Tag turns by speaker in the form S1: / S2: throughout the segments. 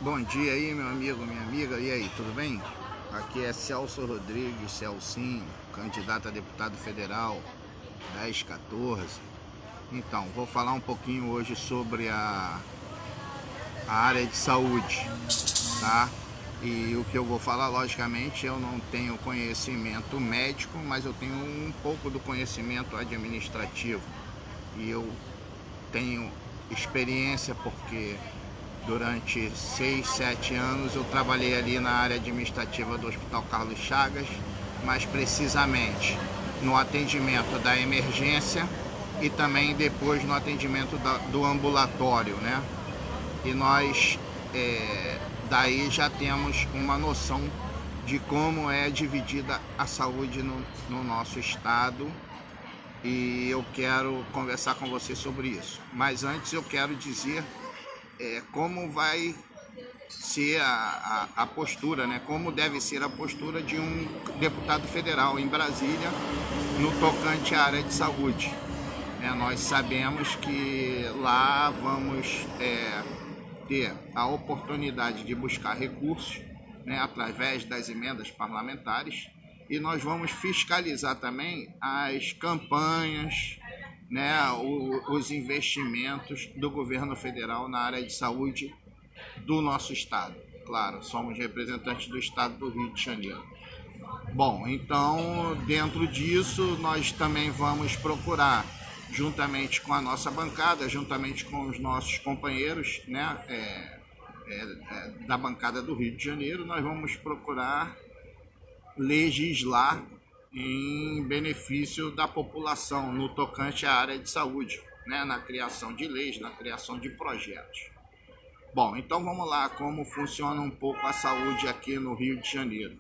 S1: Bom dia aí, meu amigo, minha amiga. E aí, tudo bem? Aqui é Celso Rodrigues, Celcinho, candidato a deputado federal 1014. Então, vou falar um pouquinho hoje sobre a área de saúde, tá? E o que eu vou falar, logicamente, eu não tenho conhecimento médico, mas eu tenho um pouco do conhecimento administrativo. E eu tenho experiência porque durante 6, 7 anos eu trabalhei ali na área administrativa do Hospital Carlos Chagas, mais precisamente no atendimento da emergência e também depois no atendimento do ambulatório, né? E nós daí já temos uma noção de como é dividida a saúde no nosso estado, e eu quero conversar com você sobre isso. Mas antes eu quero dizer como vai ser a postura, né? Como deve ser a postura de um deputado federal em Brasília no tocante à área de saúde. Nós sabemos que lá vamos ter a oportunidade de buscar recursos, né, através das emendas parlamentares, e nós vamos fiscalizar também as campanhas, né, os investimentos do governo federal na área de saúde do nosso estado. Claro, somos representantes do estado do Rio de Janeiro. Bom, então, dentro disso, nós também vamos procurar, juntamente com a nossa bancada, juntamente com os nossos companheiros, né, da bancada do Rio de Janeiro, nós vamos procurar legislar em benefício da população no tocante à área de saúde, né, na criação de leis, na criação de projetos. Bom, então vamos lá, como funciona um pouco a saúde aqui no Rio de Janeiro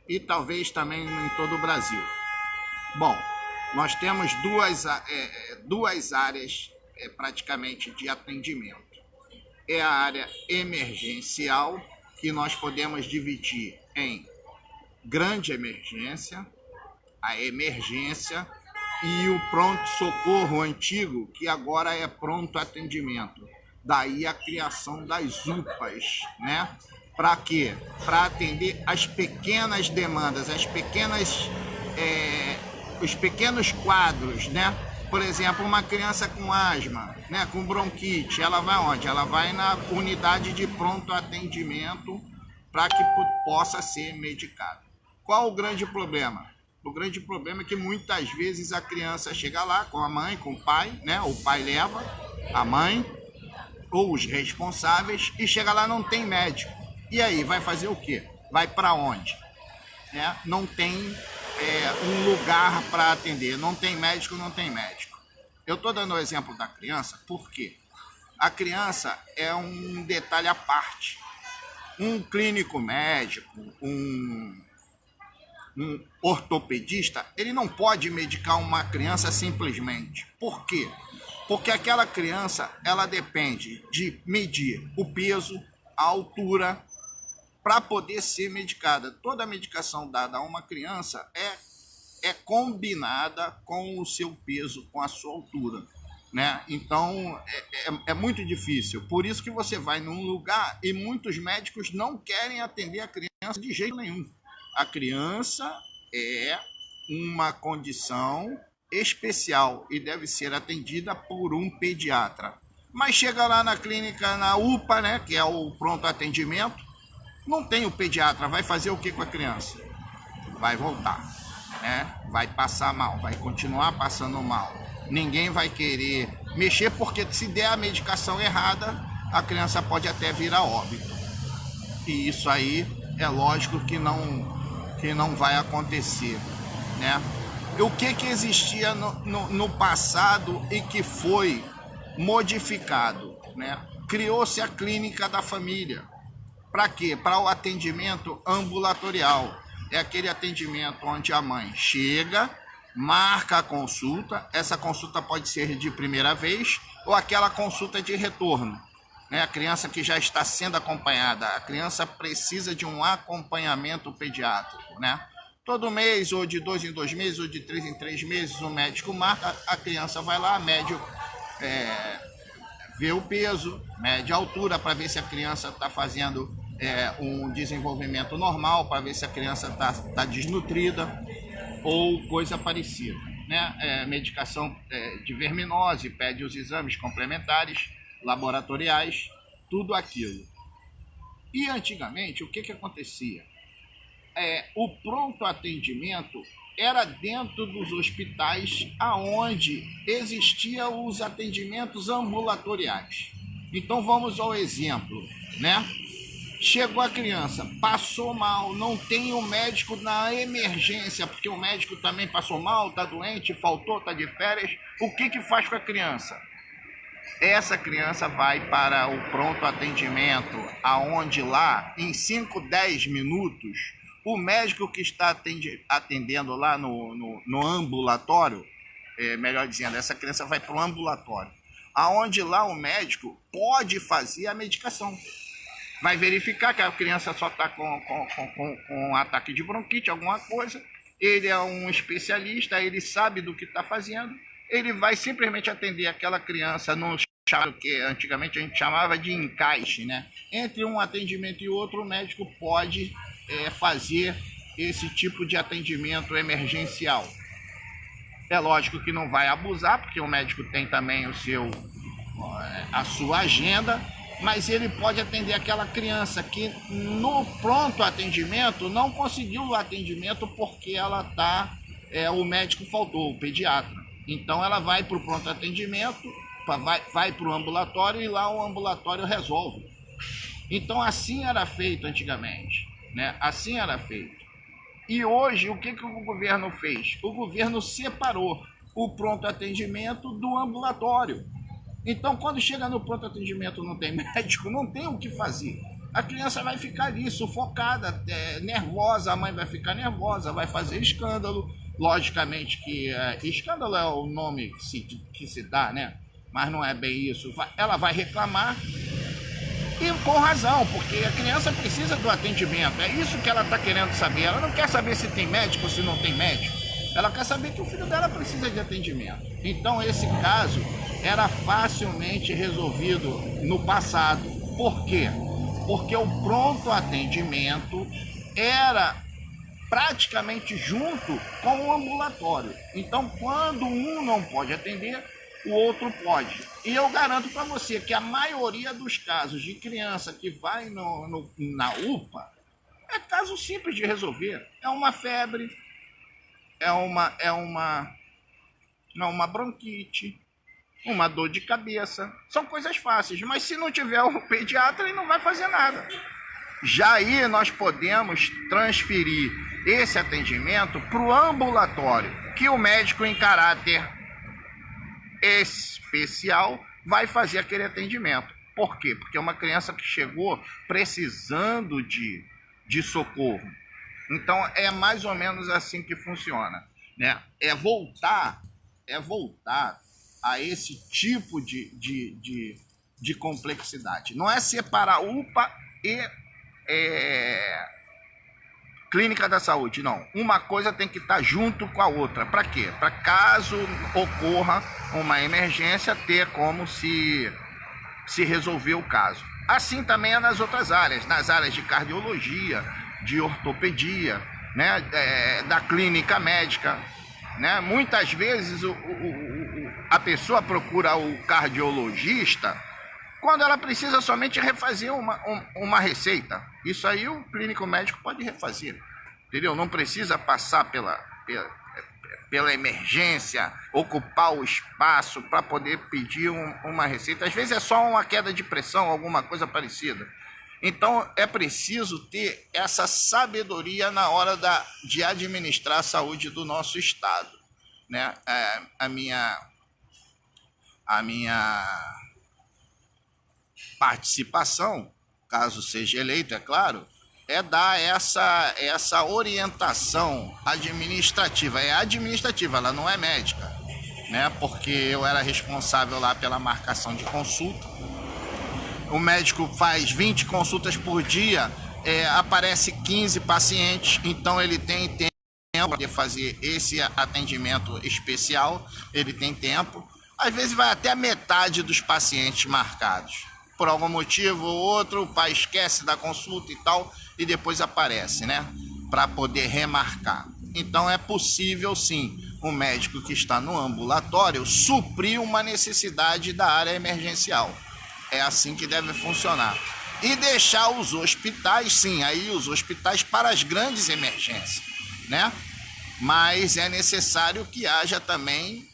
S1: e talvez também em todo o Brasil. Bom, nós temos duas áreas praticamente de atendimento. É a área emergencial, que nós podemos dividir em grande emergência, a emergência e o pronto-socorro antigo, que agora é pronto atendimento. Daí a criação das UPAs, né? Para quê? Para atender as pequenas demandas, os pequenos quadros, né? Por exemplo, uma criança com asma, né, com bronquite, ela vai onde? Ela vai na unidade de pronto atendimento para que possa ser medicada. Qual o grande problema? O grande problema é que muitas vezes a criança chega lá com a mãe, com o pai, né? O pai leva a mãe ou os responsáveis e chega lá, não tem médico. E aí, vai fazer o quê? Vai para onde? Não tem um lugar para atender, não tem médico, não tem médico. Eu estou dando o exemplo da criança porque a criança é um detalhe à parte. Um clínico médico, um ortopedista, ele não pode medicar uma criança simplesmente. Por quê? Porque aquela criança, ela depende de medir o peso, a altura, para poder ser medicada. Toda a medicação dada a uma criança é combinada com o seu peso, com a sua altura, né? Então, é muito difícil. Por isso que você vai num lugar e muitos médicos não querem atender a criança de jeito nenhum. A criança é uma condição especial e deve ser atendida por um pediatra. Mas chega lá na clínica, na UPA, né, que é o pronto atendimento, não tem o pediatra, vai fazer o que com a criança? Vai voltar, né? Vai passar mal, vai continuar passando mal. Ninguém vai querer mexer porque se der a medicação errada, a criança pode até vir a óbito. E isso aí é lógico que não vai acontecer, né? O que existia no passado e que foi modificado, né? Criou-se a clínica da família. Para quê? Para o atendimento ambulatorial. É aquele atendimento onde a mãe chega, marca a consulta. Essa consulta pode ser de primeira vez ou aquela consulta de retorno, né? A criança que já está sendo acompanhada, a criança precisa de um acompanhamento pediátrico, né? Todo mês, ou de 2 em 2 meses, ou de 3 em 3 meses, o médico marca, a criança vai lá, médico vê o peso, mede a altura para ver se a criança está fazendo um desenvolvimento normal, para ver se a criança tá desnutrida ou coisa parecida, né? Medicação de verminose, pede os exames complementares, laboratoriais, tudo aquilo. E antigamente, o que acontecia? O pronto atendimento era dentro dos hospitais aonde existiam os atendimentos ambulatoriais. Então vamos ao exemplo, né? Chegou a criança, passou mal, não tem um médico na emergência, porque o médico também passou mal, está doente, faltou, está de férias. O que faz com a criança? Essa criança vai para o pronto atendimento, aonde lá, em 5, 10 minutos, o médico que está atendendo lá no ambulatório, melhor dizendo, essa criança vai para o ambulatório, aonde lá o médico pode fazer a medicação. Vai verificar que a criança só está com um ataque de bronquite, alguma coisa. Ele é um especialista, ele sabe do que está fazendo. Ele vai simplesmente atender aquela criança no que antigamente a gente chamava de encaixe, né? Entre um atendimento e outro, o médico pode fazer esse tipo de atendimento emergencial. É lógico que não vai abusar, porque o médico tem também a sua agenda, mas ele pode atender aquela criança que no pronto atendimento não conseguiu o atendimento porque o médico faltou, o pediatra. Então ela vai para o pronto atendimento, vai para o ambulatório e lá o ambulatório resolve. Então assim era feito antigamente, né? Assim era feito. E hoje o que o governo fez? O governo separou o pronto atendimento do ambulatório. Então, quando chega no pronto atendimento não tem médico, não tem o que fazer. A criança vai ficar ali, sufocada, nervosa, a mãe vai ficar nervosa, vai fazer escândalo. Logicamente que escândalo é o nome que se dá, né? Mas não é bem isso. Ela vai reclamar e com razão, porque a criança precisa do atendimento. É isso que ela está querendo saber. Ela não quer saber se tem médico ou se não tem médico. Ela quer saber que o filho dela precisa de atendimento. Então, esse caso era facilmente resolvido no passado. Por quê? Porque o pronto atendimento era praticamente junto com o ambulatório. Então, quando um não pode atender, o outro pode. E eu garanto para você que a maioria dos casos de criança que vai na UPA é caso simples de resolver. É uma febre, é uma bronquite, uma dor de cabeça. São coisas fáceis, mas se não tiver o pediatra, ele não vai fazer nada. Já aí nós podemos transferir esse atendimento para o ambulatório, que o médico em caráter especial vai fazer aquele atendimento. Por quê? Porque é uma criança que chegou precisando de socorro. Então é mais ou menos assim que funciona, né? É voltar a esse tipo de complexidade. Não é separar UPA e clínica da saúde, não. Uma coisa tem que estar junto com a outra. Para quê? Para caso ocorra uma emergência, ter como se resolver o caso. Assim também é nas outras áreas, nas áreas de cardiologia, de ortopedia, né? Da clínica médica, né? Muitas vezes a pessoa procura o cardiologista quando ela precisa somente refazer uma receita. Isso aí o clínico médico pode refazer, entendeu? Não precisa passar pela emergência, ocupar o espaço para poder pedir uma receita. Às vezes é só uma queda de pressão, alguma coisa parecida. Então é preciso ter essa sabedoria na hora de administrar a saúde do nosso estado, né? A minha participação, caso seja eleito, é claro, é dar essa orientação administrativa. É administrativa, ela não é médica, né? Porque eu era responsável lá pela marcação de consulta. O médico faz 20 consultas por dia, aparece 15 pacientes, então ele tem tempo para fazer esse atendimento especial, ele tem tempo. Às vezes vai até a metade dos pacientes marcados. Por algum motivo ou outro, o pai esquece da consulta e tal, e depois aparece, né? Para poder remarcar. Então é possível sim o médico que está no ambulatório suprir uma necessidade da área emergencial. É assim que deve funcionar. E deixar os hospitais, sim, aí os hospitais para as grandes emergências, né? Mas é necessário que haja também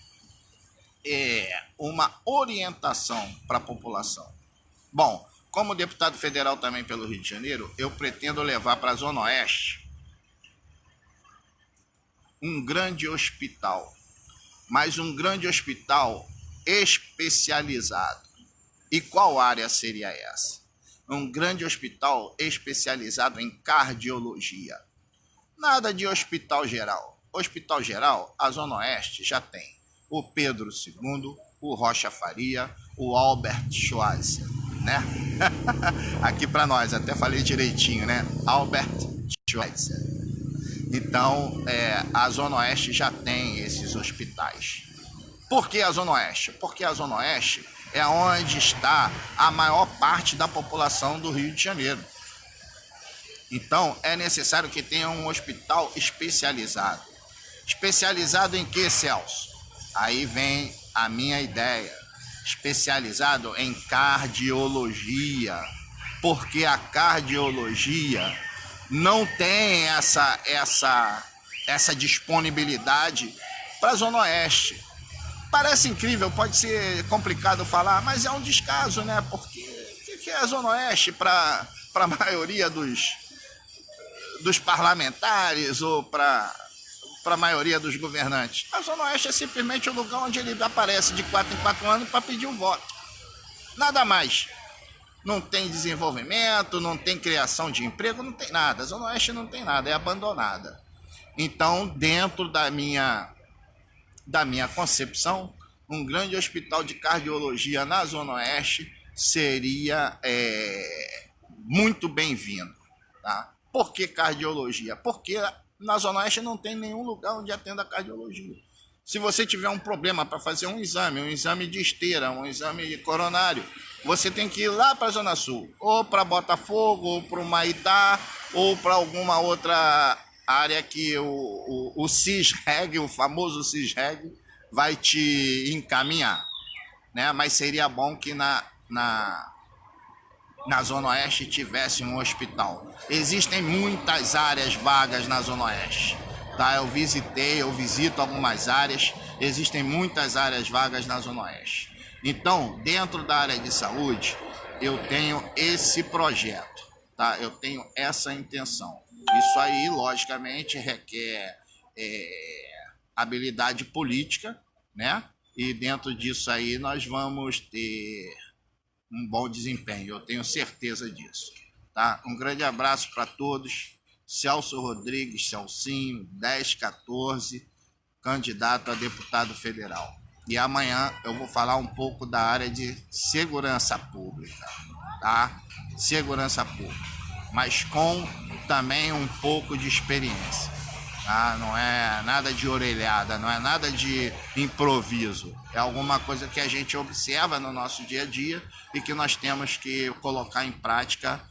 S1: uma orientação para a população. Bom, como deputado federal também pelo Rio de Janeiro, eu pretendo levar para a Zona Oeste um grande hospital, mas um grande hospital especializado. E qual área seria essa? Um grande hospital especializado em cardiologia. Nada de hospital geral. Hospital geral, a Zona Oeste já tem o Pedro II, o Rocha Faria, o Albert Schweitzer, né? Aqui para nós, até falei direitinho, né? Albert Schweitzer. Então, a Zona Oeste já tem esses hospitais. Por que a Zona Oeste? Porque a Zona Oeste é onde está a maior parte da população do Rio de Janeiro. Então, é necessário que tenha um hospital especializado. Especializado em que, Celso? Aí vem a minha ideia. Especializado em cardiologia. Porque a cardiologia não tem essa disponibilidade para a Zona Oeste. Parece incrível, pode ser complicado falar, mas é um descaso, né? Porque o que é a Zona Oeste para a maioria dos parlamentares ou para a maioria dos governantes? A Zona Oeste é simplesmente o lugar onde ele aparece de 4 em 4 anos para pedir um voto. Nada mais. Não tem desenvolvimento, não tem criação de emprego, não tem nada. A Zona Oeste não tem nada, é abandonada. Então, dentro da minha concepção, um grande hospital de cardiologia na Zona Oeste seria muito bem-vindo. Tá? Por que cardiologia? Porque na Zona Oeste não tem nenhum lugar onde atenda cardiologia. Se você tiver um problema para fazer um exame de esteira, um exame coronário, você tem que ir lá para a Zona Sul, ou para Botafogo, ou para o Maitá, ou para alguma outra área que o CISREG, o famoso CISREG, vai te encaminhar, né? Mas seria bom que na Zona Oeste tivesse um hospital. Existem muitas áreas vagas na Zona Oeste. Tá? Eu visito algumas áreas, existem muitas áreas vagas na Zona Oeste. Então, dentro da área de saúde, eu tenho esse projeto, tá? Eu tenho essa intenção. Isso aí, logicamente, requer habilidade política, né? E dentro disso aí nós vamos ter um bom desempenho, eu tenho certeza disso, tá? Um grande abraço para todos. Celso Rodrigues, Celcinho, 1014, candidato a deputado federal. E amanhã eu vou falar um pouco da área de segurança pública, tá? Segurança pública, mas com também um pouco de experiência, tá? Não é nada de orelhada, não é nada de improviso. É alguma coisa que a gente observa no nosso dia a dia e que nós temos que colocar em prática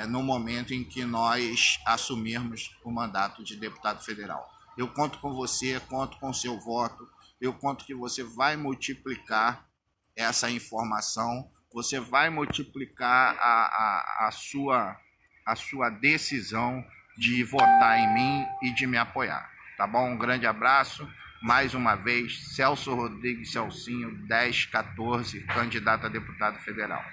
S1: no momento em que nós assumirmos o mandato de deputado federal. Eu conto com você, conto com o seu voto, eu conto que você vai multiplicar essa informação, você vai multiplicar a sua decisão de votar em mim e de me apoiar, tá bom? Um grande abraço, mais uma vez, Celso Rodrigues Celcinho, 1014, candidato a deputado federal.